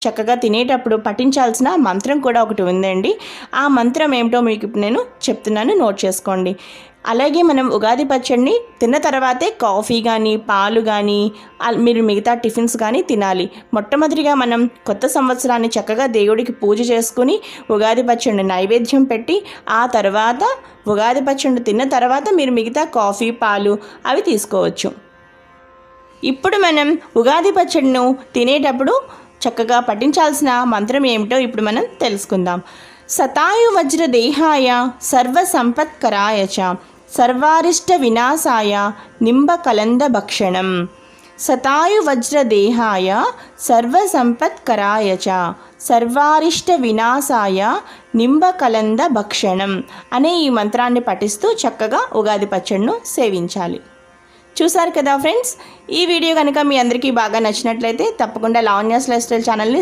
చక్కగా తినేటప్పుడు పఠించాల్సిన మంత్రం కూడా ఒకటి ఉందండి. ఆ మంత్రం ఏమిటో మీకు నేను చెప్తున్నాను, నోట్ చేసుకోండి. అలాగే మనం ఉగాది పచ్చడిని తిన్న తర్వాతే కాఫీ కానీ పాలు కానీ మీరు మిగతా టిఫిన్స్ కానీ తినాలి. మొట్టమొదటిగా మనం కొత్త సంవత్సరాన్ని చక్కగా దేవుడికి పూజ చేసుకుని ఉగాది పచ్చడిని నైవేద్యం పెట్టి ఆ తర్వాత ఉగాది పచ్చడిని తిన్న తర్వాత మీరు మిగతా కాఫీ పాలు అవి తీసుకోవచ్చు. ఇప్పుడు మనం ఉగాది పచ్చడిను తినేటప్పుడు చక్కగా పఠించాల్సిన మంత్రం ఏమిటో ఇప్పుడు మనం తెలుసుకుందాం. శతాయు వజ్ర దేహాయ సర్వ సంపత్కరాయ చ సర్వారిష్ట వినాశాయ నింబ కలంద భక్షణం. శతాయు వజ్ర దేహాయ సర్వ సంపత్కరాయ చ సర్వారిష్ట వినాశాయ నింబ కలంద భక్షణం అనే ఈ మంత్రాన్ని పఠిస్తూ చక్కగా ఉగాది పచ్చడిను సేవించాలి. చూసారు కదా ఫ్రెండ్స్, ఈ వీడియో కనుక మీ అందరికీ బాగా నచ్చినట్లయితే తప్పకుండా లావణ్యాస్ లైఫ్ స్టైల్ ఛానల్ని